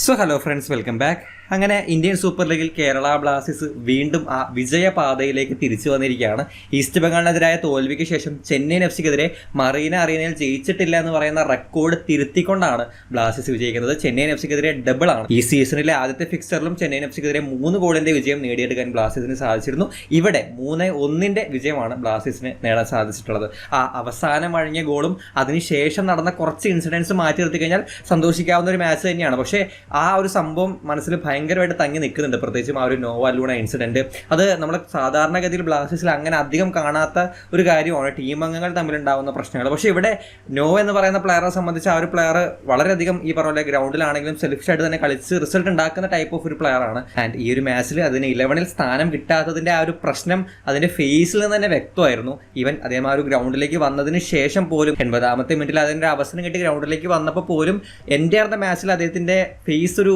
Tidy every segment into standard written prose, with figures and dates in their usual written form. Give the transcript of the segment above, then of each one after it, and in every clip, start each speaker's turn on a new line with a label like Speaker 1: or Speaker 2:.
Speaker 1: So hello friends, welcome back. അങ്ങനെ Indian super ലീഗിൽ Kerala Blasters വീണ്ടും ആ വിജയപാതയിലേക്ക് തിരിച്ചു വന്നിരിക്കുകയാണ്. ഈസ്റ്റ് ബംഗാളിനെതിരായ തോൽവിക്ക് ശേഷം ചെന്നൈയിൻ എഫ്സിക്കെതിരെ മറീന അറീനയിൽ ജയിച്ചിട്ടില്ല എന്ന് പറയുന്ന റെക്കോർഡ് തിരുത്തിക്കൊണ്ടാണ് ബ്ലാസ്റ്റേഴ്സ് വിജയിക്കുന്നത്. ചെന്നൈയിൻ എഫ്സിക്കെതിരെ ഡബിൾ ആണ്. ഈ സീസണിലെ ആദ്യത്തെ ഫിക്സറിലും ചെന്നൈയിൻ എഫ്സിക്കെതിരെ 3 ഗോളിന്റെ വിജയം നേടിയെടുക്കാൻ ബ്ലാസ്റ്റേഴ്സിന് സാധിച്ചിരുന്നു. ഇവിടെ 3-1 വിജയമാണ് ബ്ലാസ്റ്റേഴ്സിന് നേടാൻ സാധിച്ചിട്ടുള്ളത്. ആ അവസാനം വഴങ്ങിയ ഗോളും അതിനുശേഷം നടന്ന കുറച്ച് ഇൻസിഡൻസ് മാറ്റി നിർത്തി കഴിഞ്ഞാൽ സന്തോഷിക്കാവുന്ന ഒരു മാച്ച് തന്നെയാണ്. പക്ഷേ ആ ഒരു സംഭവം മനസ്സിൽ ഭയങ്കരമായിട്ട് തങ്ങി നിൽക്കുന്നുണ്ട്. പ്രത്യേകിച്ചും ആ ഒരു നോവ ലൂണ ഇൻസിഡന്റ്. അത് നമ്മൾ സാധാരണഗതിയിൽ ബ്ലാസ്റ്റേഴ്സിൽ അങ്ങനെ അധികം കാണാത്ത ഒരു കാര്യമാണ്, ടീം അംഗങ്ങൾ തമ്മിലുണ്ടാവുന്ന പ്രശ്നങ്ങൾ. പക്ഷേ ഇവിടെ നോവ എന്ന് പറയുന്ന പ്ലെയറെ സംബന്ധിച്ച് ആ ഒരു പ്ലെയർ വളരെയധികം ഈ പറഞ്ഞ ഗ്രൗണ്ടിലാണെങ്കിലും സെൽഫിഷായിട്ട് തന്നെ കളിച്ച് റിസൾട്ട് ഉണ്ടാക്കുന്ന ടൈപ്പ് ഓഫ് ഒരു പ്ലെയർ ആണ്. ആൻഡ് ഈ ഒരു മാച്ചിൽ അതിന് 11 സ്ഥാനം കിട്ടാത്തതിന്റെ ആ ഒരു പ്രശ്നം അതിന്റെ ഫേസിൽ നിന്ന് തന്നെ വ്യക്തമായിരുന്നു. ഈവൻ അദ്ദേഹം ആ ഒരു ഗ്രൗണ്ടിലേക്ക് വന്നതിന് ശേഷം പോലും 80ാമത്തെ മിനിറ്റിൽ അതിന്റെ അവസരം കിട്ടി ഗ്രൗണ്ടിലേക്ക് വന്നപ്പോൾ പോലും എൻ്റെ മാച്ചിൽ അദ്ദേഹത്തിന്റെ ഫേസ് ഒരു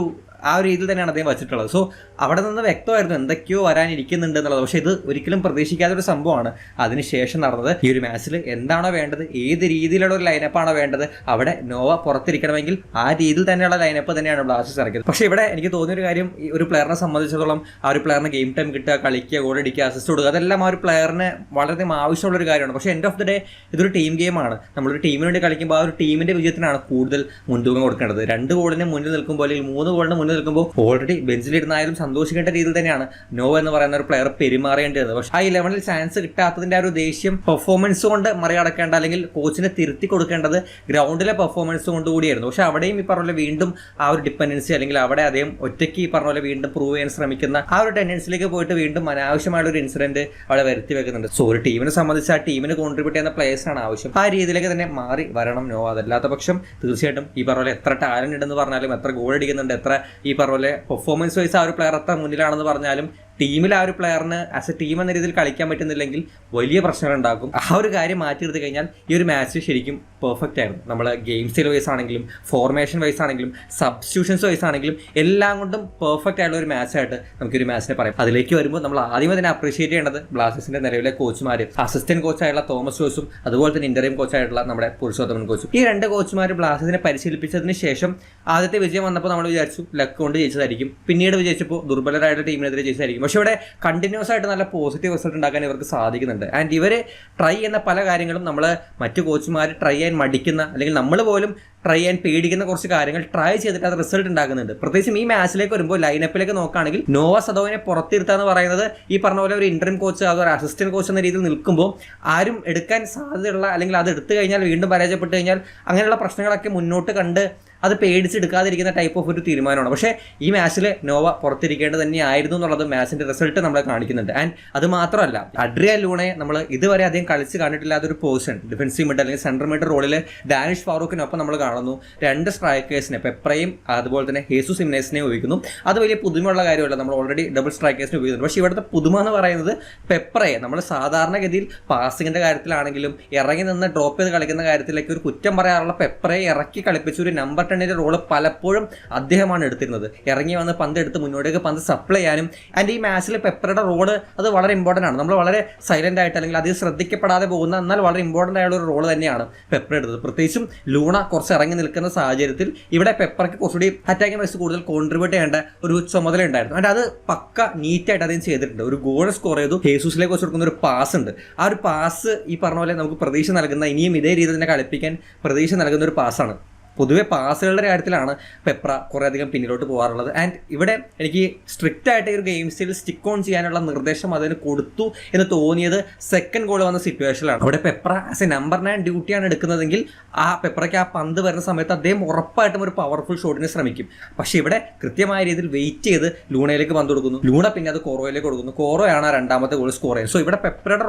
Speaker 1: ആ ഒരു രീതിയിൽ തന്നെയാണ് അദ്ദേഹം വെച്ചിട്ടുള്ളത്. സോ അവിടെ നിന്ന് വ്യക്തമായിരുന്നു എന്തൊക്കെയോ വരാനിരിക്കുന്നുണ്ട് എന്നുള്ളത്. പക്ഷേ ഇത് ഒരിക്കലും പ്രതീക്ഷിക്കാത്തൊരു സംഭവമാണ് അതിനുശേഷം നടന്നത്. ഈ ഒരു മാച്ചിൽ എന്താണോ വേണ്ടത്, ഏത് രീതിയിലുള്ള ഒരു ലൈനപ്പാണോ വേണ്ടത്, അവിടെ നോവ പുറത്തിരിക്കണമെങ്കിൽ ആ രീതിയിൽ തന്നെയുള്ള ലൈനപ്പ് തന്നെയാണ് ബ്ലാസ്റ്റേഴ്സ് ഇറക്കിയത്. പക്ഷേ ഇവിടെ എനിക്ക് തോന്നിയൊരു കാര്യം, ഈ ഒരു പ്ലെയറിനെ സംബന്ധിച്ചിടത്തോളം ആ ഒരു പ്ലെയറിന് ഗെയിം ടൈം കിട്ടുക, കളിക്കുക, ഗോൾ അടിക്കുക, അസിസ്റ്റ് കൊടുക്കുക, അതെല്ലാം ആ ഒരു പ്ലെയറിന് വളരെയധികം ആവശ്യമുള്ളൊരു കാര്യമാണ്. പക്ഷേ എൻഡ് ഓഫ് ദി ഡേ ഇതൊരു ടീം ഗെയിമാണ്. നമ്മളൊരു ടീമിന് വേണ്ടി കളിക്കുമ്പോൾ ആ ഒരു ടീമിന്റെ വിജയത്തിനാണ് കൂടുതൽ മുൻതൂക്കം കൊടുക്കേണ്ടത്. 2 ഗോളിന് മുന്നിൽ നിൽക്കുമ്പോൾ അല്ലെങ്കിൽ 3 ഗോളിന് മുന്നിൽ നിൽക്കുമ്പോൾ ഓൾറെഡി ബെഞ്ചിലിരുന്നായാലും സന്തോഷിക്കേണ്ട രീതിയിൽ തന്നെയാണ് നോ എന്ന് പറയുന്ന ഒരു പ്ലെയർ പെരുമാറേണ്ടത്. പക്ഷേ ആ 11 ചാൻസ് കിട്ടാത്തതിന്റെ ആ ഒരു ദേഷ്യം പെർഫോമൻസ് കൊണ്ട് മറികടക്കേണ്ട, അല്ലെങ്കിൽ കോച്ചിനെ തിരുത്തി കൊടുക്കേണ്ടത് ഗ്രൗണ്ടിലെ പെർഫോമൻസ് കൊണ്ട് കൂടിയായിരുന്നു. പക്ഷെ അവിടെയും ഈ പറഞ്ഞ പോലെ വീണ്ടും ആ ഒരു ഡിപ്പെൻഡൻസി, അല്ലെങ്കിൽ അവിടെ അദ്ദേഹം ഒറ്റയ്ക്ക് ഈ പറഞ്ഞ പോലെ വീണ്ടും പ്രൂവ് ചെയ്യാൻ ശ്രമിക്കുന്ന ആ ഒരു ടെൻഡൻസിലേക്ക് പോയിട്ട് വീണ്ടും അനാവശ്യമായുള്ള ഒരു ഇൻസിഡന്റ് അവിടെ വരുത്തി വെക്കുന്നുണ്ട്. സോ ഒരു ടീമിനെ സംബന്ധിച്ച് ആ ടീമിന് കോൺട്രിബ്യൂട്ട് ചെയ്യുന്ന പ്ലേയേഴ്സാണ് ആവശ്യം. ആ രീതിയിലേക്ക് തന്നെ മാറി വരണം നോ. അതല്ലാത്ത പക്ഷം തീർച്ചയായിട്ടും ഈ പറഞ്ഞ പോലെ എത്ര ടാലന്റ് ഉണ്ടെന്ന് പറഞ്ഞാലും, എത്ര ഗോൾ അടിക്കുന്നുണ്ട്, എത്ര ഈ പറഞ്ഞ പോലെ പെർഫോമൻസ് വൈസ് ആ ഒരു പ്ലെയർ എത്ര മുന്നിലാണെന്ന് പറഞ്ഞാലും, ടീമിൽ ആ ഒരു പ്ലെയറിന് ആസ് എ ടീം എന്ന രീതിയിൽ കളിക്കാൻ പറ്റുന്നില്ലെങ്കിൽ വലിയ പ്രശ്നങ്ങൾ ഉണ്ടാക്കും. ആ ഒരു കാര്യം മാറ്റിയെടുത്ത് കഴിഞ്ഞാൽ ഈ ഒരു മാച്ച് ശരിക്കും പെർഫെക്റ്റ് ആയിരുന്നു. നമ്മൾ ഗെയിം സ്റ്റൈൽ വൈസ് ആണെങ്കിലും, ഫോർമേഷൻ വൈസ് ആണെങ്കിലും, സബ്സ്റ്റിറ്റ്യൂഷൻസ് വൈസ് ആണെങ്കിലും എല്ലാം കൊണ്ടും പെർഫെക്റ്റ് ആയിട്ടുള്ള ഒരു മാച്ചായിട്ട് നമുക്കൊരു മാച്ചിനെ പറയാം. അതിലേക്ക് വരുമ്പോൾ നമ്മൾ ആദ്യം തന്നെ അപ്രീഷിയേറ്റ് ചെയ്യേണ്ടത് ബ്ലാസ്റ്റേഴ്സിന്റെ നിലവിലെ കോച്ചുമാർ, അസിസ്റ്റന്റ് കോച്ചായിട്ടുള്ള തോമസ് ജോസും അതുപോലെ തന്നെ ഇന്റർവ്യൂ കോച്ചായിട്ടുള്ള നമ്മുടെ പുരുഷോത്തമൻ കോച്ചും. ഈ 2 കോച്ചുമാർ ബ്ലാസ്റ്റേഴ്സിനെ പരിശീലിപ്പിച്ചതിന് ശേഷം ആദ്യത്തെ വിജയം വന്നപ്പോൾ നമ്മൾ വിചാരിച്ചു ലക്ക് കൊണ്ട് ജയിച്ചതായിരിക്കും, പിന്നീട് വിജയിച്ചപ്പോൾ ദുർബലരായിട്ടുള്ള ടീമിനെതിരെ ജയിച്ചതായിരിക്കും. പക്ഷേ ഇവിടെ കണ്ടിന്യൂസ് ആയിട്ട് നല്ല പോസിറ്റീവ് റിസൾട്ട് ഉണ്ടാക്കാൻ ഇവർക്ക് സാധിക്കുന്നുണ്ട്. ആൻഡ് ഇവർ ട്രൈ ചെയ്യുന്ന പല കാര്യങ്ങളും നമ്മൾ മറ്റു കോച്ചുമാർ ട്രൈ ചെയ്യാൻ മടിക്കുന്ന, അല്ലെങ്കിൽ നമ്മൾ പോലും ട്രൈ ചെയ്യാൻ പേടിക്കുന്ന കുറച്ച് കാര്യങ്ങൾ ട്രൈ ചെയ്തിട്ട് അത് റിസൾട്ട് ഉണ്ടാക്കുന്നുണ്ട്. പ്രത്യേകിച്ചും ഈ മാച്ചിലേക്ക് വരുമ്പോൾ ലൈനപ്പിലേക്ക് നോക്കുകയാണെങ്കിൽ നോവ സദോവിനെ പുറത്തിരുത്തുക എന്ന് പറയുന്നത് ഈ പറഞ്ഞ പോലെ ഒരു ഇന്റർം കോച്ച്, അതൊരു അസിസ്റ്റന്റ് കോച്ച് എന്ന രീതിയിൽ നിൽക്കുമ്പോൾ ആരും എടുക്കാൻ സാധ്യതയുള്ള, അല്ലെങ്കിൽ അത് എടുത്തു കഴിഞ്ഞാൽ വീണ്ടും പരാജയപ്പെട്ട് കഴിഞ്ഞാൽ അങ്ങനെയുള്ള പ്രശ്നങ്ങളൊക്കെ മുന്നോട്ട് കണ്ട് അത് പേടിച്ചെടുക്കാതിരിക്കുന്ന ടൈപ്പ് ഓഫ് ഒരു തീരുമാനമാണ്. പക്ഷേ ഈ മാച്ചിൽ നോവ പുറത്തിരിക്കേണ്ടത് തന്നെയായിരുന്നു എന്നുള്ളത് മാച്ചിന്റെ റിസൾട്ട് നമ്മളെ കാണിക്കുന്നുണ്ട്. ആൻഡ് അത് മാത്രമല്ല, അഡ്രിയ ലൂണയെ നമ്മൾ ഇതുവരെ അധികം കളിച്ച് കണ്ടിട്ടില്ലാത്തൊരു പൊസിഷൻ, ഡിഫൻസീവ് മിഡ് അല്ലെങ്കിൽ സെൻട്രൽ മിഡ് റോളിൽ ഡാനിഷ് ഫാറൂഖിനൊപ്പം നമ്മൾ കാണുന്നു. 2 സ്ട്രൈക്കേഴ്സിനെ, പെപ്രയും അതുപോലെ തന്നെ ഹേസു സിംനേസിനെ ഉപയോഗിക്കുന്നു. അത് വലിയ പുതുമയുള്ള കാര്യമല്ല, നമ്മൾ ഓൾറെഡി ഡബിൾ സ്ട്രൈക്കേഴ്സിനെ ഉപയോഗിക്കുന്നു. പക്ഷേ ഇവിടുത്തെ പുതുമ എന്ന് പറയുന്നത് പെപ്രയെ നമ്മൾ സാധാരണഗതിയിൽ പാസിങ്ങിന്റെ കാര്യത്തിലാണെങ്കിലും ഇറങ്ങി നിന്ന് ഡ്രോപ്പ് ചെയ്ത് കളിക്കുന്ന കാര്യത്തിലേക്ക് ഒരു കുറ്റം പറയാറുള്ള പെപ്രയെ ഇറക്കി കളിപ്പിച്ച ഒരു നമ്പർ 10 റോള് പലപ്പോഴും അദ്ദേഹമാണ് എടുത്തിരുന്നത്. ഇറങ്ങി വന്ന് പന്ത് എടുത്ത് മുന്നോട്ടേക്ക് പന്ത് സപ്ലൈ ചെയ്യാനും. ആൻഡ് ഈ മാച്ചിൽ പെപ്രയുടെ റോള് അത് വളരെ ഇമ്പോർട്ടൻ്റ് ആണ്. നമ്മൾ വളരെ സൈലന്റ് ആയിട്ട്, അല്ലെങ്കിൽ അത് ശ്രദ്ധിക്കപ്പെടാതെ പോകുന്ന എന്നാൽ വളരെ ഇമ്പോർട്ടൻ്റ് ആയുള്ള ഒരു റോള് തന്നെയാണ് പെപ്ര എടുത്തത്. പ്രത്യേകിച്ചും ലൂണ കുറച്ച് ഇറങ്ങി നിൽക്കുന്ന സാഹചര്യത്തിൽ ഇവിടെ പെപ്രയ്ക്ക് കുറച്ചുകൂടി അറ്റാക്കിംഗ് വൈസ് കൂടുതൽ കോൺട്രിബ്യൂട്ട് ചെയ്യേണ്ട ഒരു ചുമതല ഉണ്ടായിരുന്നു. ആൻഡ് അത് പക്ക നീറ്റായിട്ട് അദ്ദേഹം ചെയ്തിട്ടുണ്ട്. ഒരു ഗോൾ സ്കോർ ചെയ്തു, ഹേസൂസിലേക്ക് വെച്ച് കൊടുക്കുന്ന ഒരു പാസ് ഉണ്ട്. ആ ഒരു പാസ് ഈ പറഞ്ഞ പോലെ നമുക്ക് പ്രതീക്ഷ നൽകുന്ന, ഇനിയും ഇതേ രീതിയിൽ തന്നെ കളിപ്പിക്കാൻ പ്രതീക്ഷ നൽകുന്ന ഒരു പാസ്സാണ്. പൊതുവെ പാസുകളുടെ കാര്യത്തിലാണ് പെപ്ര കുറേ അധികം പിന്നിലോട്ട് പോകാറുള്ളത്. ആൻഡ് ഇവിടെ എനിക്ക് സ്ട്രിക്റ്റ് ആയിട്ട് ഈ ഒരു ഗെയിം സ്റ്റൈൽ സ്റ്റിക്ക് ഓൺ ചെയ്യാനുള്ള നിർദ്ദേശം അതിന് കൊടുത്തു എന്ന് തോന്നിയത് സെക്കൻഡ് ഗോൾ വന്ന സിറ്റുവേഷനിലാണ്. അവിടെ പെപ്ര ആസ് എ നമ്പർ 9 ഡ്യൂട്ടിയാണ് എടുക്കുന്നതെങ്കിൽ ആ പെപ്രയ്ക്ക് ആ പന്ത് വരുന്ന സമയത്ത് അദ്ദേഹം ഉറപ്പായിട്ടും ഒരു പവർഫുൾ ഷോട്ടിന് ശ്രമിക്കും. പക്ഷേ ഇവിടെ കൃത്യമായ രീതിയിൽ വെയിറ്റ് ചെയ്ത് ലൂണയിലേക്ക് പന്ത് കൊടുക്കുന്നു. ലൂണ പിന്നെ അത് കോറോയിലേക്ക് കൊടുക്കുന്നു. കോറോയാണ് ആ 2ാമത്തെ ഗോൾ സ്കോർ ചെയ്യുന്നത്. സോ ഇവിടെ പെപ്രയുടെ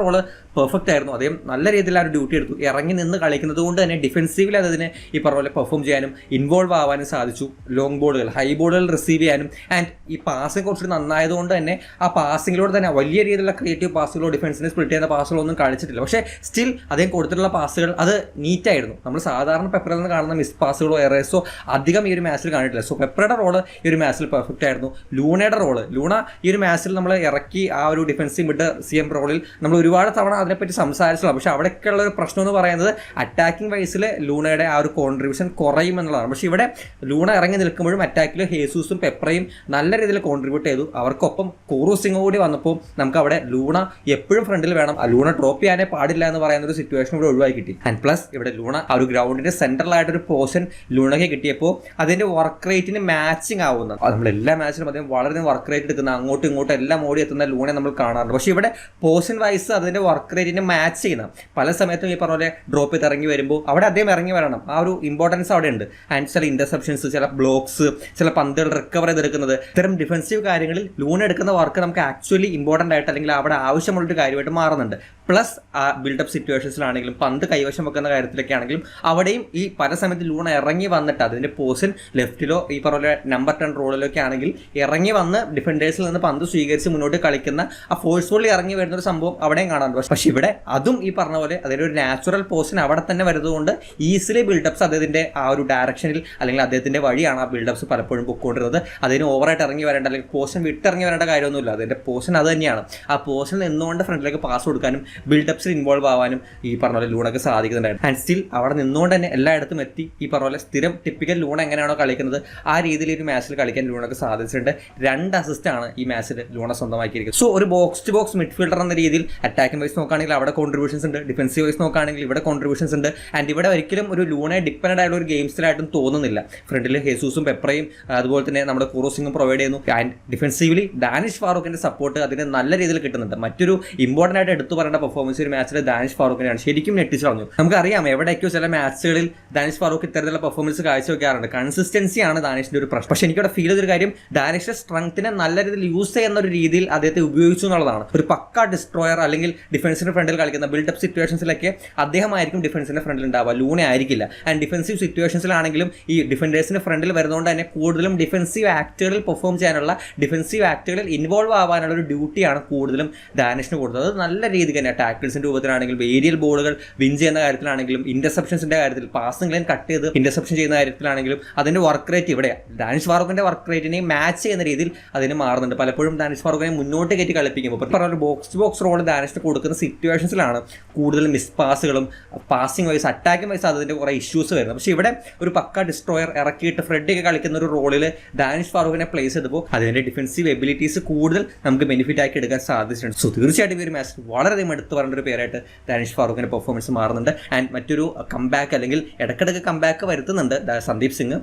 Speaker 1: റോള് പെർഫെക്റ്റ് ആയിരുന്നു. അദ്ദേഹം നല്ല രീതിയിൽ ആ ഒരു ഡ്യൂട്ടി എടുത്തു. ഇറങ്ങി നിന്ന് കളിക്കുന്നത് കൊണ്ട് തന്നെ ഡിഫൻസീവിൽ അതിന് ഈ പറഞ്ഞ പോലെ പെർഫോം ചെയ്യാനും ഇൻവോൾവ് ആവാനും സാധിച്ചു. ലോങ് ബോളുകൾ, ഹൈ ബോളുകൾ റിസീവ് ചെയ്യാനും. ആൻഡ് ഈ പാസിംഗ് കുറച്ച് നന്നായതുകൊണ്ട് തന്നെ ആ പാസിങ്ങിലൂടെ തന്നെ വലിയ രീതിയിലുള്ള ക്രിയേറ്റീവ് പാസുകളോ ഡിഫൻസിനെ സ്പ്ലിറ്റ് ചെയ്യുന്ന പാസുകളോ ഒന്നും കളിച്ചിട്ടില്ല. പക്ഷേ സ്റ്റിൽ അദ്ദേഹം കൊടുത്തിട്ടുള്ള പാസുകൾ അത് നീറ്റായിരുന്നു. നമ്മൾ സാധാരണ പെപ്രയിൽ നിന്ന് കാണുന്ന മിസ് പാസുകളോ എറേഴ്സോ അധികം ഈ ഒരു മാച്ചിൽ കാണിട്ടില്ല. സോ പെപ്രയുടെ റോള് ഈ ഒരു മാച്ചിൽ പെർഫെക്റ്റ് ആയിരുന്നു. ലൂണയുടെ റോള്, ലൂണ ഈ ഒരു മാച്ചിൽ നമ്മൾ ഇറക്കി ആ ഒരു ഡിഫൻസീവ് മിഡ് CM റോളിൽ നമ്മൾ ഒരുപാട് തവണ അതിനെപ്പറ്റി സംസാരിച്ചതാണ്. പക്ഷേ അവിടെയൊക്കെയുള്ള ഒരു പ്രശ്നം എന്ന് പറയുന്നത് അറ്റാക്കിംഗ് വൈസിൽ ലൂണയുടെ ആ ഒരു കോൺട്രിബ്യൂഷൻ കുറയും എന്നുള്ളതാണ്. പക്ഷേ ഇവിടെ ലൂണ ഇറങ്ങി നിൽക്കുമ്പോഴും അറ്റാക്കിൽ ഹേസൂസും പെപ്രയും നല്ല രീതിയിൽ കോൺട്രിബ്യൂട്ട് ചെയ്തു. അവർക്കൊപ്പം കോറു സിംഗ് കൂടി വന്നപ്പോൾ നമുക്ക് അവിടെ ലൂണ എപ്പോഴും ഫ്രണ്ടിൽ വേണം, ലൂണ ഡ്രോപ്പ് ചെയ്യാനേ പാടില്ല എന്ന് പറയുന്ന ഒരു സിറ്റുവേഷൻ ഇവിടെ ഒഴിവാക്കി കിട്ടി. ആൻഡ് പ്ലസ് ഇവിടെ ലൂണ ആ ഒരു ഗ്രൗണ്ടിന്റെ സെൻട്രലായിട്ടൊരു പോർഷൻ ലൂണയ്ക്ക് കിട്ടിയപ്പോൾ അതിന്റെ വർക്ക് റേറ്റിന് മാച്ചിങ് ആവുന്ന, നമ്മൾ എല്ലാ മാച്ചിലും അദ്ദേഹം വളരെ വർക്ക് റേറ്റ് എടുക്കുന്ന അങ്ങോട്ടും ഇങ്ങോട്ടും എല്ലാം ഓടി എത്തുന്ന ലൂണെ നമ്മൾ കാണാറുണ്ട്. പക്ഷേ ഇവിടെ പോർഷൻ വൈസ് അതിന്റെ വർക്ക് റേറ്റിന് മാച്ച് ചെയ്യുന്ന പല സമയത്തും ഈ പറഞ്ഞ പോലെ ഡ്രോപ്പ് ചെയ്ത് ഇറങ്ങി വരുമ്പോൾ അവിടെ അദ്ദേഹം ഇറങ്ങി വരണം, ആ ഒരു ഇമ്പോർട്ടൻസ് അവിടെ ഉണ്ട്. ആൻഡ് ചില ഇന്റർസെപ്ഷൻസ്, ചില ബ്ലോക്സ്, ചില പന്തുകൾ റിക്കവർ ചെയ്തെടുക്കുന്നത്, ഇത്തരം ഡിഫൻസീവ് കാര്യങ്ങളിൽ ലൂണ എടുക്കുന്ന വർക്ക് നമുക്ക് ആക്ച്വലി ഇമ്പോർട്ടൻ്റ് ആയിട്ട് അല്ലെങ്കിൽ അവിടെ ആവശ്യമുള്ളൊരു കാര്യമായിട്ട് മാറുന്നുണ്ട്. പ്ലസ് ആ ബിൽഡപ്പ് സിറ്റുവേഷൻസിലാണെങ്കിലും പന്ത് കൈവശം വെക്കുന്ന കാര്യത്തിലൊക്കെ ആണെങ്കിലും അവിടെയും ഈ പല സമയത്ത് ലൂണ ഇറങ്ങി വന്നിട്ട് അതിന്റെ പോർഷൻ ലെഫ്റ്റിലോ ഈ പറഞ്ഞ നമ്പർ 10 റോളിലൊക്കെ ആണെങ്കിൽ ഇറങ്ങി വന്ന് ഡിഫൻഡേഴ്സിൽ നിന്ന് പന്ത് സ്വീകരിച്ച് മുന്നോട്ട് കളിക്കുന്ന ആ ഫോഴ്സ്ഫുള്ളി ഇറങ്ങി വരുന്ന ഒരു സംഭവം അവിടെയും കാണാറുണ്ട്. പക്ഷെ ഇവിടെ അതും ഈ പറഞ്ഞ പോലെ അതിന്റെ ഒരു നാച്ചുറൽ പോർഷൻ അവിടെ തന്നെ വരുന്നതുകൊണ്ട് ഈസിലി ബിൽഡപ്സ് അദ്ദേഹത്തിന്റെ ആ ഒരു ഡയറക്ഷനിൽ അല്ലെങ്കിൽ അദ്ദേഹത്തിന്റെ വഴിയാണ് ആ ബിൽഡപ്സ് പലപ്പോഴും പൊക്കോണ്ടിരുന്നത്. അതിന് ഓവറായിട്ട് ഇറങ്ങി വരേണ്ട അല്ലെങ്കിൽ പോർഷൻ വിട്ടിറങ്ങി വരേണ്ട കാര്യമൊന്നുമില്ല, അതിന്റെ പോർഷൻ അത് തന്നെയാണ്. ആ പോർഷൻ നിന്നുകൊണ്ട് ഫ്രണ്ടിലേക്ക് പാസ് കൊടുക്കാനും ബിൽഡപ്സിൽ ഇൻവോൾവ് ആവാനും ഈ പറഞ്ഞ പോലെ ലൂണക്ക് സാധിക്കുന്നുണ്ടായിരുന്നു. ആൻഡ് സ്റ്റിൽ അവിടെ നിന്നുകൊണ്ട് തന്നെ എല്ലായിടത്തും എത്തി ഈ പറഞ്ഞ പോലെ സ്ഥിരം ടിപ്പിക്കൽ ലൂണ എങ്ങനെയാണോ കളിക്കുന്നത് ആ രീതിയിൽ ഒരു മാച്ചിൽ കളിക്കാൻ ലൂണക്ക് സാധിച്ചിട്ടുണ്ട്. 2 അസിസ്റ്റാണ് ഈ മാച്ചിൽ ലൂണ സ്വന്തമാക്കിയിരിക്കുന്നത്. സോ ഒരു ബോക്സ് ടു ബോക്സ് മിഡ്ഫീൽഡർ എന്ന രീതിയിൽ അറ്റാക്കിംഗ് വൈസ് നോക്കുകയാണെങ്കിൽ അവിടെ കോൺട്രിബ്യൂഷൻസ് ഉണ്ട്, ഡിഫൻസീവ് വൈസ് നോക്കുകയാണെങ്കിൽ ഇവിടെ കോൺട്രിബ്യൂഷൻസ് ഉണ്ട്. ആൻഡ് ഇവിടെ ഒരിക്കലും ഒരു ലൂണയെ ഡിപ്പെൻഡ് ആയിട്ടുള്ള ഒരു ഗെയിം സ്റ്റൈലായിട്ടും തോന്നുന്നില്ല. ഫ്രണ്ടിൽ ഹേസൂസും പെപ്രയും അതുപോലെ തന്നെ നമ്മുടെ കോറു സിംഗും പ്രൊവൈഡ് ചെയ്യുന്നു. ആൻഡ് ഡിഫൻസീവ്ലി ഡാനിഷ് ഫാറൂഖിന്റെ സപ്പോർട്ട് അതിന് നല്ല രീതിയിൽ കിട്ടുന്നുണ്ട്. മറ്റൊരു ഇമ്പോർട്ടൻ്റ് ആയിട്ട് എടുത്തു പറയേണ്ട പെർഫോമൻസ് ഒരു മാച്ചിൽ ഡാനിഷ് ഫാറൂഖിനെയാണ് ശരിക്കും ഞെട്ടിച്ചു കളഞ്ഞു. നമുക്കറിയാം എവിടേക്കോ ചില മാച്ചുകളിൽ ഡാനിഷ് ഫാറൂഖ് ഇത്തരത്തിലുള്ള പെർഫോമൻസ് കാഴ്ചവെക്കാറുണ്ട്. കൺസിസ്റ്റൻസിയാണ് ഡാനിഷിന്റെ ഒരു പ്രശ്നം. പക്ഷേ എനിക്കവിടെ ഫീൽ ചെയ്തൊരു കാര്യം ഡാനിഷിന്റെ സ്ട്രെങ്ത്തിനെ നല്ല രീതിയിൽ യൂസ് ചെയ്യുന്ന ഒരു രീതിയിൽ അദ്ദേഹത്തെ ഉപയോഗിച്ചു എന്നുള്ളതാണ്. ഒരു പക്ക ഡിസ്ട്രോയർ അല്ലെങ്കിൽ ഡിഫൻസിന്റെ ഫ്രണ്ടിൽ കളിക്കുന്ന ബിൽഡപ്പ് സിറ്റുവേഷൻസിലൊക്കെ അദ്ദേഹമായിരിക്കും ഡിഫൻസിന്റെ ഫ്രണ്ടിൽ ഉണ്ടാവുക, ലൂണ ആയിരിക്കില്ല. ആൻഡ് ഡിഫൻസീവ് സിറ്റുവേഷൻസിലാണെങ്കിലും ഈ ഡിഫൻഡേഴ്സിന്റെ ഫ്രണ്ടിൽ വരുന്നതുകൊണ്ട് തന്നെ കൂടുതലും ഡിഫൻസീവ് ആക്ടുകളിൽ പെർഫോം ചെയ്യാനുള്ള ഡിഫൻസീവ് ആക്ടുകളിൽ ഇൻവോൾവ് ആവാനുള്ള ഒരു ഡ്യൂട്ടിയാണ് കൂടുതലും ഡാനിഷിന് കൊടുത്തത്. അത് നല്ല രീതിക്ക് തന്നെ ടാക്കിൾസിന്റെ രൂപത്തിലാണെങ്കിലും ഏരിയൽ ബോളുകൾ വിൻ ചെയ്യുന്ന കാര്യത്തിലാണെങ്കിലും ഇന്റർസെപ്ഷൻസിന്റെ കാര്യത്തിൽ പാസിംഗ് ലൈൻ കട്ട് ചെയ്ത് ഇന്റർസെപ്ഷൻ ചെയ്യുന്ന കാര്യത്തിലാണെങ്കിലും അതിന്റെ വർക്ക് റേറ്റ് ഇവിടെ ഡാനിഷ് ഫാറൂഖിന്റെ വർക്ക് റേറ്റിനെ മാച്ച് ചെയ്യുന്ന രീതിയിൽ അതിന് മാറുന്നുണ്ട്. പലപ്പോഴും ഡാനിഷ് ഫാറൂഖിനെ മുന്നോട്ട് കയറ്റി കളിപ്പിക്കുമ്പോൾ പറഞ്ഞ ഒരു ബോക്സ് ടു ബോക്സ് റോൾ ഡാനിഷിന് കൊടുക്കുന്ന സിറ്റുവേഷൻസിലാണ് കൂടുതൽ മിസ് പാസുകളും പാസിംഗ് വൈസ് അറ്റാക്കിംഗ് വൈസ് അതിന്റെ കുറേ ഇഷ്യൂസ് വരുന്നത്. പക്ഷേ ഇവിടെ ഒരു പക്ക ഡിസ്ട്രോയർ ഇറക്കിയിട്ട് ഫ്രെഡൊക്കെ കളിക്കുന്ന ഒരു റോളിൽ ഡാനിഷ് ഫാറൂഖിനെ പ്ലേസ് ചെയ്തപ്പോൾ അതിന്റെ ഡിഫൻസീവ് എബിലിറ്റീസ് കൂടുതൽ നമുക്ക് ബെനിഫിറ്റ് ആക്കി എടുക്കാൻ സാധിച്ചിട്ടുണ്ട്. സോ തീർച്ചയായിട്ടും ഈ ഒരു മാച്ച് വളരെയധികം എടുത്ത് പറയേണ്ട ഒരു പേരായിട്ട് ഡാനിഷ് ഫാറൂഖിന്റെ പെർഫോമൻസ് മാറുന്നുണ്ട്. ആൻഡ് മറ്റൊരു കംബാക്ക് അല്ലെങ്കിൽ ഇടയ്ക്കിടയ്ക്ക് കംബാക്ക് വരുത്തുന്നുണ്ട് സന്ദീപ് സിംഗ്.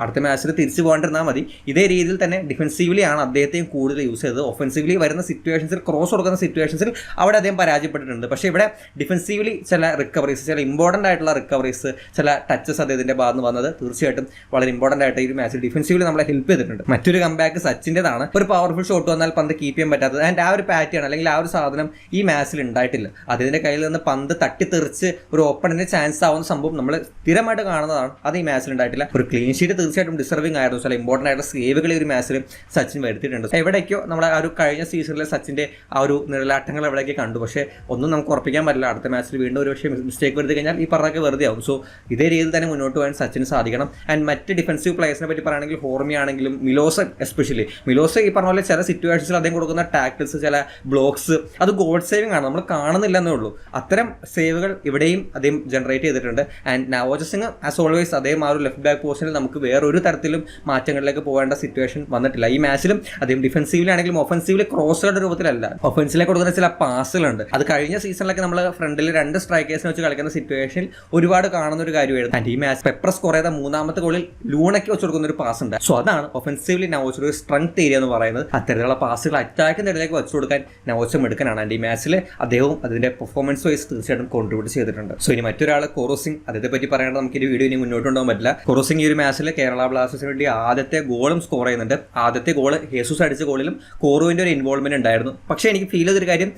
Speaker 1: അടുത്ത മാച്ചിൽ തിരിച്ചു പോകാണ്ടിരുന്നാൽ മതി. ഇതേ രീതിയിൽ തന്നെ ഡിഫൻസീവ്ലി ആണ് അദ്ദേഹത്തെയും കൂടുതൽ യൂസ് ചെയ്തത്. ഒഫൻസീവ്ലി വരുന്ന സിറ്റുവേഷൻസിൽ ക്രോസ് കൊടുക്കുന്ന സിറ്റുവേഷൻസിൽ അവിടെ അദ്ദേഹം പരാജയപ്പെട്ടിട്ടുണ്ട്. പക്ഷേ ഇവിടെ ഡിഫൻസീവ്ലി ചില റിക്കവറീസ്, ചില ഇമ്പോർട്ടൻ്റ് ആയിട്ടുള്ള റിക്കവറീസ്, ചില ടച്ചസ് അദ്ദേഹത്തിന്റെ ഭാഗത്ത് നിന്ന് വന്നത് തീർച്ചയായിട്ടും വളരെ ഇമ്പോർട്ടൻ്റ് ആയിട്ട് ഈ ഒരു മാച്ചിൽ ഡിഫൻസീവ്ലി നമ്മളെ ഹെൽപ്പ് ചെയ്തിട്ടുണ്ട്. മറ്റൊരു കംബാക്ക് സച്ചിൻ്റെതാണ്. ഒരു പവർഫുൾ ഷോട്ട് വന്നാൽ പന്ത് കീപ്പ് ചെയ്യാൻ പറ്റാത്തത്. ആൻഡ് ആ ഒരു പാറ്റേൺ അല്ലെങ്കിൽ ആ ഒരു സാധനം ഈ മാച്ചിൽ ഉണ്ടായിട്ടില്ല. അദ്ദേഹത്തിന്റെ കയ്യിൽ നിന്ന് പന്ത് തട്ടിത്തെറിച്ച് ഒരു ഓപ്പണിന്റെ ചാൻസ് ആവുന്ന സംഭവം നമ്മൾ സ്ഥിരമായിട്ട് കാണുന്നതാണ്. അത് ഈ മാച്ചിൽ ഉണ്ടായിട്ടില്ല. ഒരു ക്ലീൻ ഷീറ്റ് തീർച്ചയായിട്ടും ഡിസർവിംഗ് ആയിരുന്നു. ചില ഇമ്പോർട്ടൻ്റ് ആയിട്ടുള്ള സേവുകൾ ഈ ഒരു മാച്ചിൽ സച്ചിൻ വരുത്തിയിട്ടുണ്ട്. എവിടേക്കോ നമ്മുടെ ആ ഒരു കഴിഞ്ഞ സീസണിലെ സച്ചിന്റെ ആ ഒരു നിഴലാട്ടങ്ങൾ എവിടെയൊക്കെ കണ്ടു. പക്ഷേ ഒന്നും നമുക്ക് ഉറപ്പിക്കാൻ പറ്റില്ല. അടുത്ത മാച്ചിൽ വീണ്ടും ഒരു പക്ഷേ മിസ്റ്റേക്ക് വരുത്തി കഴിഞ്ഞാൽ ഈ പറഞ്ഞൊക്കെ വെറുതെ ആവും. സോ ഇതേ രീതിയിൽ തന്നെ മുന്നോട്ട് പോകാൻ സച്ചിന് സാധിക്കണം. ആൻഡ് മറ്റ് ഡിഫൻസീവ് പ്ലേയേഴ്സിനെ പറ്റി പറയുകയാണെങ്കിൽ ഹോർമി ആണെങ്കിലും മിലോസ എസ്പെഷ്യലി മിലോസ ഈ പറഞ്ഞ പോലെ ചില സിറ്റുവേഷൻസിൽ അദ്ദേഹം കൊടുക്കുന്ന ടാക്കിൾസ്, ചില ബ്ലോക്സ് അത് ഗോൾ സേവിംഗ് ആണ്, നമ്മൾ കാണുന്നില്ല എന്നേ ഉള്ളൂ. അത്തരം സേവുകൾ ഇവിടെയും അദ്ദേഹം ജനറേറ്റ് ചെയ്തിട്ടുണ്ട്. And Navoj Singh as always അദ്ദേഹം ആ ഒരു ലെഫ്റ്റ് ബാക്ക് പൊസിഷനിൽ നമുക്ക് വേറൊരു തരത്തിലും മാറ്റങ്ങളിലേക്ക് പോകേണ്ട സിറ്റുവേഷൻ വന്നിട്ടില്ല. ഈ മാച്ചിലും അദ്ദേഹം ഡിഫൻസീവിൽ ആണെങ്കിലും ഒഫൻസീവിൽ ക്രോസുകളുടെ രൂപത്തിലല്ല, ഒഫൻസിലേക്ക് കൊടുക്കുന്ന ചില പാസുകളുണ്ട്. അത് കഴിഞ്ഞ സീസണിലൊക്കെ നമ്മൾ ഫ്രണ്ടിൽ 2 സ്ട്രൈക്കേഴ്സിനെ വെച്ച് കളിക്കുന്ന സിറ്റുവേഷനിൽ ഒരുപാട് കാണുന്ന ഒരു കാര്യമായിരുന്നു. ആൻഡ് ഈ മാച്ച് പെപ്ര സ്കോർ ചെയ്ത 3ാമത്തെ ഗോളിൽ ലൂണയ്ക്ക് വെച്ച് കൊടുക്കുന്ന ഒരു പാസ് ഉണ്ട്. സോ അതാണ് ഒഫൻസീവ്ലി നവോജ് ഒരു സ്ട്രെങ്ത് ഏരിയ എന്ന് പറയുന്നത്. അത്തരത്തിലുള്ള പാസുകൾ അറ്റാക്കിന്റെ ഇടയിലേക്ക് വെച്ചു കൊടുക്കാൻ നവോജ് മിടുക്കനാണ്. ആൻഡ് ഈ മാച്ചിൽ അദ്ദേഹവും അതിന്റെ പെർഫോമൻസ് വൈസ് തീർച്ചയായിട്ടും കോൺട്രിബ്യൂട്ട് ചെയ്തിട്ടുണ്ട്. സോ ഇനി മറ്റൊരാൾ കോറു സിംഗ്, അദ്ദേഹത്തെ പറ്റി പറയേണ്ടത് നമുക്ക് ഈ വീഡിയോ ഇനി മുന്നോട്ട് കൊണ്ടുപോകാൻ പറ്റില്ല. കോറു സിംഗ് ഈ ഒരു മാച്ചിൽ കേരള ബ്ലാസ്റ്റേഴ്സിന് വേണ്ടി ആദ്യത്തെ ഗോളും സ്കോർ ചെയ്യുന്നുണ്ട്. ആദ്യത്തെ ഗോൾ ഹേസൂസ് അടിച്ച ഗോളിലും കോറുവിന്റെ ഒരു ഇൻവോൾവ്മെന്റ് ഉണ്ടായിരുന്നു. പക്ഷേ എനിക്ക് ഫീൽ ചെയ്തൊരു കാര്യം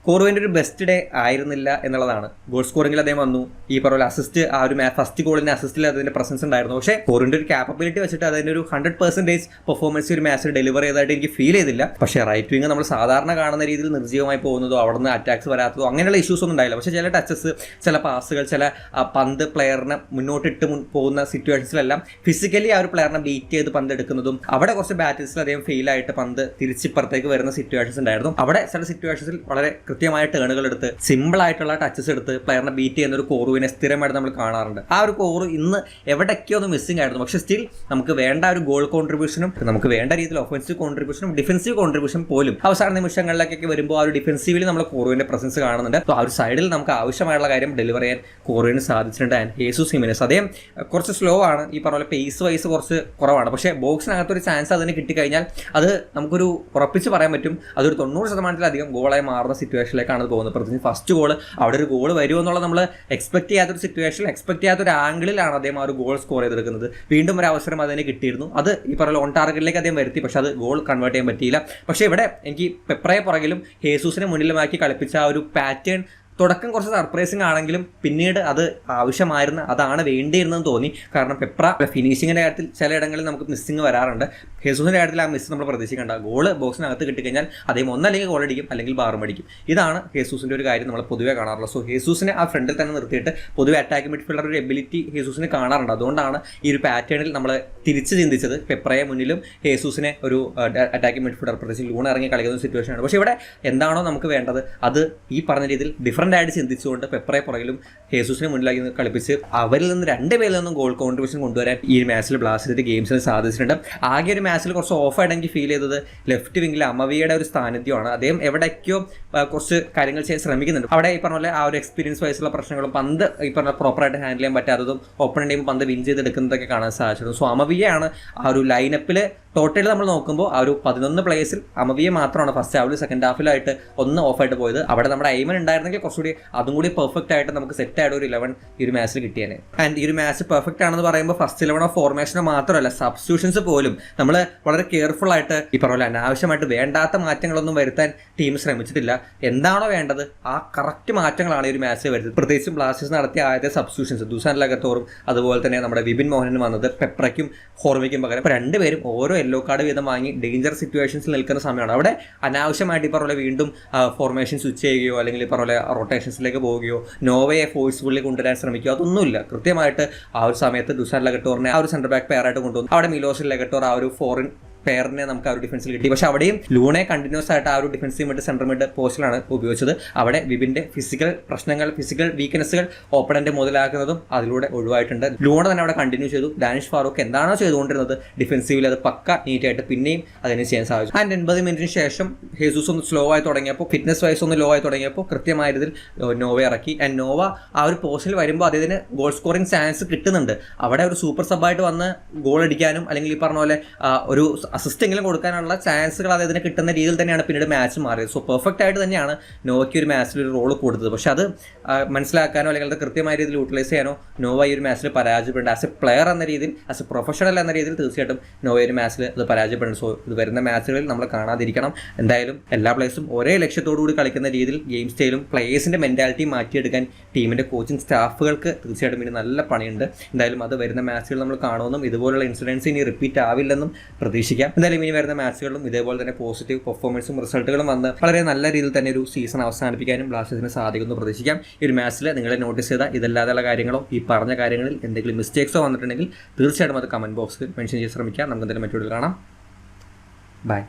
Speaker 1: കോറുവിൻ്റെ ഒരു ബെസ്റ്റ് ഡേ ആയിരുന്നില്ല എന്നുള്ളതാണ്. ഗോൾ സ്കോറിംഗിൽ അദ്ദേഹം വന്നു, ഈ പറഞ്ഞ അസിസ്റ്റ് ആ ഒരു ഫസ്റ്റ് ഗോളിന്റെ അസിസ്റ്റിൽ അതിന്റെ പ്രസൻസ് ഉണ്ടായിരുന്നു. പക്ഷേ കോറിന്റെ ഒരു കാപ്പബിലിറ്റി വെച്ചിട്ട് അതിന്റെ ഒരു 100% പെർഫോമൻസ് ഒരു മാച്ചിൽ ഡെലിവർ ചെയ്തതായിട്ട് എനിക്ക് ഫീൽ ചെയ്തില്ല. പക്ഷേ റൈറ്റ് വിങ് നമ്മൾ സാധാരണ കാണുന്ന രീതിയിൽ നിർജ്ജീവമായി പോകുന്നതോ അവിടെ നിന്ന് അറ്റാക്സ് വരാത്തതോ അങ്ങനെയുള്ള ഇഷ്യൂസ് ഒന്നും ഉണ്ടായില്ല. പക്ഷേ ചില ടച്ചസ്, ചില പാസുകൾ, ചില പന്ത് പ്ലെയറിനെ മുന്നോട്ടിട്ട് പോകുന്ന സിറ്റുവേഷൻസിലെല്ലാം ഫിസിക്കലി ആ ഒരു പ്ലെയറിനെ ബീറ്റ് ചെയ്ത് പന്ത് എടുക്കുന്നതും അവിടെ കുറച്ച് ബാറ്റിൽസിൽ അദ്ദേഹം ഫെയിലായിട്ട് പന്ത് തിരിച്ചിപ്പുറത്തേക്ക് വരുന്ന സിറ്റുവേഷൻസ് ഉണ്ടായിരുന്നു. അവിടെ ചില സിറ്റുവേഷൻസിൽ വളരെ കൃത്യമായ ടേണുകൾ എടുത്ത് സിമ്പിൾ ആയിട്ടുള്ള ടച്ചസ് എടുത്ത് പ്ലെയറിനെ ബീറ്റ് ചെയ്യുന്ന ഒരു കോറുവിനെ സ്ഥിരമായിട്ട് നമ്മൾ കാണാറുണ്ട്. ആ ഒരു കോറ് ഇന്ന് എവിടെയൊക്കെയോ ഒന്ന് മിസ്സിംഗ് ആയിരുന്നു. പക്ഷേ സ്റ്റിൽ നമുക്ക് വേണ്ട ഒരു ഗോൾ കോൺട്രിബ്യൂഷനും നമുക്ക് വേണ്ട രീതിയിൽ ഒഫൻസീവ് കോൺട്രിബ്യൂഷനും ഡിഫൻസീവ് കോൺട്രിബ്യൂഷൻ പോലും അവസാന നിമിഷങ്ങളിലേക്കൊക്കെ വരുമ്പോൾ ആ ഒരു ഡിഫൻസീവിൽ നമ്മൾ കോറുവിന്റെ പ്രസൻസ് കാണുന്നുണ്ട്. അപ്പോൾ ആ ഒരു സൈഡിൽ നമുക്ക് ആവശ്യമായുള്ള കാര്യം ഡെലിവർ ചെയ്യാൻ കോറുവിന് സാധിച്ചിട്ടുണ്ട്. ആൻഡ് ഹേസൂസ് ഹിമെനസ് അദ്ദേഹം കുറച്ച് സ്ലോ ആണ്, ഈ പറഞ്ഞ പോലെ പേസ് വൈസ് കുറച്ച് കുറവാണ്. പക്ഷേ ബോക്സിനകത്തൊരു ചാൻസ് അതിന് കിട്ടിക്കഴിഞ്ഞാൽ അത് നമുക്കൊരു ഉറപ്പിച്ച് പറയാൻ പറ്റും അതൊരു 90% ഗോളായി മാറുന്ന സിറ്റുവേഷനിലേക്കാണ് പോകുന്നത്. പ്രത്യേകിച്ച് ഫസ്റ്റ് ഗോൾ അവിടെ ഒരു ഗോൾ വരുമെന്നുള്ളത് നമ്മൾ എക്സ്പെക്ട് ചെയ്യാത്തൊരു സിറ്റുവേഷൻ, എക്സ്പെക്ട് ചെയ്യാത്തൊരു ആംഗിളിലാണ് അദ്ദേഹം ആ ഒരു ഗോൾ സ്കോർ ചെയ്തെടുക്കുന്നത്. വീണ്ടും ഒരു അവസരം അതിന് കിട്ടിയിരുന്നു. അത് ഈ പറയുന്ന ഓൺ ടാർഗറ്റിലേക്ക് അദ്ദേഹം വരുത്തി, പക്ഷെ അത് ഗോൾ കൺവേർട്ട് ചെയ്യാൻ പറ്റിയില്ല. പക്ഷേ ഇവിടെ എനിക്ക് പെപ്രയെ പുറകിലും ഹേസൂസിനെ മുന്നിലുമാക്കി കളിപ്പിച്ച ആ ഒരു പാറ്റേൺ തുടക്കം കുറച്ച് സർപ്രൈസിങ് ആണെങ്കിലും പിന്നീട് അത് ആവശ്യമായിരുന്ന അതാണ് വേണ്ടിയിരുന്നതെന്ന് തോന്നി. കാരണം പെപ്ര ഫിനിഷിങ്ങിൻ്റെ കാര്യത്തിൽ ചിലയിടങ്ങളിൽ നമുക്ക് മിസ്സിങ് വരാറുണ്ട്. ഹേസൂസിൻ്റെ കാര്യത്തിൽ ആ മിസ് നമ്മൾ പ്രതീക്ഷിക്കേണ്ട. ഗോൾ ബോക്സിനകത്ത് കിട്ടിക്കഴിഞ്ഞാൽ അദ്ദേഹം ഒന്നല്ലെങ്കിൽ ഗോൾ അടിക്കും അല്ലെങ്കിൽ ബാറും അടിക്കും. ഇതാണ് ഹേസൂസിൻ്റെ ഒരു കാര്യം നമ്മൾ പൊതുവെ കാണാറുള്ളത്. സോ ഹേസൂസിനെ ആ ഫ്രണ്ടിൽ തന്നെ നിർത്തിയിട്ട് പൊതുവെ അറ്റാക്ക് മിഡ്ഫീൽഡർ ഒരു എബിലിറ്റി ഹേസൂസിന് കാണാറുണ്ട്. അതുകൊണ്ടാണ് ഈ ഒരു പാറ്റേണിൽ നമ്മൾ തിരിച്ച് ചിന്തിച്ചത് പെപ്രയെ മുന്നിലും ഹേസൂസിനെ ഒരു അറ്റാക്കിംഗ് മിഡ്ഫീൽഡർ പ്രത്യേകിച്ച് ലൂൺ ഇറങ്ങി കളിക്കുന്ന സിറ്റുവേഷനാണ്. പക്ഷേ ഇവിടെ എന്താണോ നമുക്ക് വേണ്ടത് അത് ഈ പറഞ്ഞ രീതിയിൽ ഡിഫറൻ്റ് ആയിട്ട് ചിന്തിച്ചുകൊണ്ട് പെപ്രയെ പുറകിലും ഹേസൂസിനെ മുന്നിലാക്കി കളിപ്പിച്ച് അവരിൽ നിന്ന് 2 പേരിൽ നിന്നും ഗോൾ കോൺട്രിബ്യൂഷൻ കൊണ്ടുവരാൻ ഈ മാച്ചിൽ ബ്ലാസ്റ്റേഴ്സിന്റെ ഗെയിംസിന് സാധിച്ചിട്ടുണ്ട്. ആകെ ഒരു മാച്ചിൽ കുറച്ച് ഓഫായിട്ട് എനിക്ക് ഫീൽ ചെയ്തത് ലെഫ്റ്റ് വിംഗിൽ അമവിയുടെ ഒരു സാന്നിധ്യമാണ്. അദ്ദേഹം എവിടേക്കോ കുറച്ച് കാര്യങ്ങൾ ചെയ്യാൻ ശ്രമിക്കുന്നുണ്ട്. അവിടെ ഈ പറഞ്ഞ പോലെ ആ ഒരു എക്സ്പീരിയൻസ് വയസ്സുള്ള പ്രശ്നങ്ങളും പന്ത് ഈ പറഞ്ഞ പ്രോപ്പറായിട്ട് ഹാൻഡിൽ ചെയ്യാൻ പറ്റാത്തതും ഓപ്പൺ ടീം പന്ത് വിൻ ചെയ്തെടുക്കുന്നതൊക്കെ കാണാൻ സാധിച്ചിരുന്നു. സോ അമവിയാണ് ആ ഒരു ലൈനപ്പിൽ ടോട്ടൽ നമ്മൾ നോക്കുമ്പോൾ ആ ഒരു 11 പ്ലേയേഴ്സിൽ അമവിയെ മാത്രമാണ് ഫസ്റ്റ് ഹാഫിൽ സെക്കൻഡ് ഹാഫിലായിട്ട് ഒന്ന് ഓഫായിട്ട് പോയത്. അവിടെ നമ്മുടെ ഐമൻ ഉണ്ടായിരുന്നെങ്കിൽ കുറച്ചുകൂടി അതും കൂടി പെർഫെക്റ്റ് ആയിട്ട് നമുക്ക് സെറ്റ് ആയിട്ട് ഒരു 11 ഈ ഒരു മാച്ചിൽ കിട്ടിയാണ്. ആൻഡ് ഈ ഒരു മാച്ച് പെർഫെക്റ്റ് ആണെന്ന് പറയുമ്പോൾ ഫസ്റ്റ് 11 ഫോർമേഷനോ മാത്രമല്ല സബ്സ്റ്റിറ്റ്യൂഷൻസ് പോലും നമ്മൾ വളരെ കെയർഫുൾ ആയിട്ട് ഈ പറഞ്ഞ അനാവശ്യമായിട്ട് വേണ്ടാത്ത മാറ്റങ്ങളൊന്നും വരുത്താൻ ടീം ശ്രമിച്ചിട്ടില്ല. എന്താണോ വേണ്ടത് ആ കറക്റ്റ് മാറ്റങ്ങളാണ് ഈ ഒരു മാച്ചിൽ വരുന്നത്. പ്രത്യേകിച്ചും ബ്ലാസ്റ്റേഴ്സ് നടത്തിയ ആദ്യത്തെ സബ്സ്റ്റിറ്റ്യൂഷൻസ് ദുസാൻ ലഗത്തോറും അതുപോലെ തന്നെ നമ്മുടെ വിപിൻ മോഹനും വന്നത് പെപ്രയ്ക്കും ഹോർമിക്കും പകരം രണ്ടുപേരും ഓരോ യെല്ലോ കാർഡ് വീതം വാങ്ങി ഡേഞ്ചർ സിറ്റുവേഷൻസിൽ നിൽക്കുന്ന സമയമാണ്. അവിടെ അനാവശ്യമായിട്ട് ഈ പറഞ്ഞ വീണ്ടും ഫോർമേഷൻ സ്വിച്ച് ചെയ്യുകയോ അല്ലെങ്കിൽ ഈ പറഞ്ഞ റൊട്ടേഷൻസിലേക്ക് പോവുകയോ നോവയെ ഫോഴ്സ്ഫുള്ളി കൊണ്ടുവരാൻ ശ്രമിക്കുകയോ അതൊന്നുമില്ല. കൃത്യമായിട്ട് ആ ഒരു സമയത്ത് ദുസാൻ ലഗട്ടോറിനെ ആ ഒരു സെന്റർ ബാക്ക് പെയറായിട്ട് കൊണ്ടുവന്നു. അവിടെ മിലോസ് ലഗട്ടോർ ആ ഒരു ഫോറിൻ പെയറിനെ നമുക്ക് ആ ഒരു ഡിഫൻസിൽ കിട്ടി. പക്ഷെ അവിടെയും ലൂണെ കണ്ടിന്യൂസ് ആയിട്ട് ആ ഒരു ഡിഫൻസീവ് മിഡ് സെൻട്രൽ മിഡ് പോസ്റ്റിലാണ് ഉപയോഗിച്ചത്. അവിടെ വിപിന്റെ ഫിസിക്കൽ പ്രശ്നങ്ങൾ ഫിസിക്കൽ വീക്ക്നെസ്സുകൾ ഓപ്പണന്റ് മുതലാക്കുന്നതും അതിലൂടെ ഒഴിവായിട്ടുണ്ട്. ലൂണ തന്നെ അവിടെ കണ്ടിന്യൂ ചെയ്തു. ഡാനിഷ് ഫാറൂഖ് എന്താണോ ചെയ്തുകൊണ്ടിരുന്നത് ഡിഫൻസീവിൽ അത് പക്ക നീറ്റായിട്ട് പിന്നെയും അതിന് ചെയ്യാൻ സാധിച്ചു. ആൻഡ് 80 മിനിറ്റിന് ശേഷം ഹേസൂസ് ഒന്ന് സ്ലോ ആയി തുടങ്ങിയപ്പോൾ ഫിറ്റ്നസ് വൈസ് ഒന്ന് ലോ ആയി തുടങ്ങിയപ്പോൾ കൃത്യമായ രീതിയിൽ നോവ ഇറക്കി. ആൻഡ് നോവ ആ ഒരു പോസ്റ്റിൽ വരുമ്പോൾ അദ്ദേഹത്തിന് ഗോൾ സ്കോറിംഗ് ചാൻസ് കിട്ടുന്നുണ്ട്. അവിടെ ഒരു സൂപ്പർ സബായിട്ട് വന്ന് ഗോൾ അടിക്കാനും അല്ലെങ്കിൽ ഈ പറഞ്ഞ പോലെ ഒരു അസിസ്റ്റ് എങ്കിലും കൊടുക്കാനുള്ള ചാൻസുകൾ അദ്ദേഹത്തിന് കിട്ടുന്ന രീതിയിൽ തന്നെയാണ് പിന്നീട് മാച്ച് മാറിയത്. സോ പെർഫെക്റ്റ് ആയിട്ട് തന്നെയാണ് നോവയ്ക്ക് ഒരു മാച്ചിൽ ഒരു റോൾ കൊടുത്തത്. പക്ഷെ അത് മനസ്സിലാക്കാനോ അല്ലെങ്കിൽ അത് കൃത്യമായ രീതിയിൽ യൂട്ടിലൈസ് ചെയ്യാനോ നോവ ഈ ഒരു മാച്ചിൽ പരാജയപ്പെടുന്നുണ്ട്. ആസ് എ പ്ലെയർ എന്ന രീതിയിൽ ആസ് എ പ്രൊഫഷണൽ എന്ന രീതിയിൽ തീർച്ചയായിട്ടും നോവ ഒരു മാച്ചിൽ അത് പരാജയപ്പെടുന്നു. സോ ഇത് വരുന്ന മാച്ചുകളിൽ നമ്മൾ കാണാതിരിക്കണം. എന്തായാലും എല്ലാ പ്ലേയേഴ്സും ഒരേ ലക്ഷ്യത്തോടുകൂടി കളിക്കുന്ന രീതിയിൽ ഗെയിം സ്റ്റൈലും പ്ലേയേഴ്സിൻ്റെ മെൻറ്റാലിറ്റിയും മാറ്റിയെടുക്കാൻ ടീമിൻ്റെ കോച്ചിങ് സ്റ്റാഫുകൾക്ക് തീർച്ചയായിട്ടും ഇനി നല്ല പണിയുണ്ട്. എന്തായാലും അത് വരുന്ന മാച്ചുകൾ നമ്മൾ കാണുമെന്നും ഇതുപോലുള്ള ഇൻസിഡൻസ് ഇനി റിപ്പീറ്റ് ആവില്ലെന്നും പ്രതീക്ഷിക്കാം. എന്തായാലും ഇനി വരുന്ന മാച്ചുകളിലും ഇതേപോലെ തന്നെ പോസിറ്റീവ് പെർഫോമൻസും റിസൾട്ടുകളും വന്ന് വളരെ നല്ല രീതിയിൽ തന്നെ ഒരു സീസൺ അവസാനിപ്പിക്കാനും ബ്ലാസ്റ്റേഴ്സിന് സാധിക്കുമെന്ന് പ്രതീക്ഷിക്കാം. ഈ ഒരു മാച്ചിൽ നിങ്ങളെ നോട്ടീസ് ചെയ്ത ഇതല്ലാതെയുള്ള കാര്യങ്ങളോ ഈ പറഞ്ഞ കാര്യങ്ങളിൽ എന്തെങ്കിലും മിസ്റ്റേക്സോ വന്നിട്ടുണ്ടെങ്കിൽ തീർച്ചയായിട്ടും അത് കമൻറ്റ് ബോക്സിൽ മെൻഷൻ ചെയ്യാൻ ശ്രമിക്കാം. നമുക്ക് എന്തായാലും മറ്റൊരു കാണാം. ബൈ.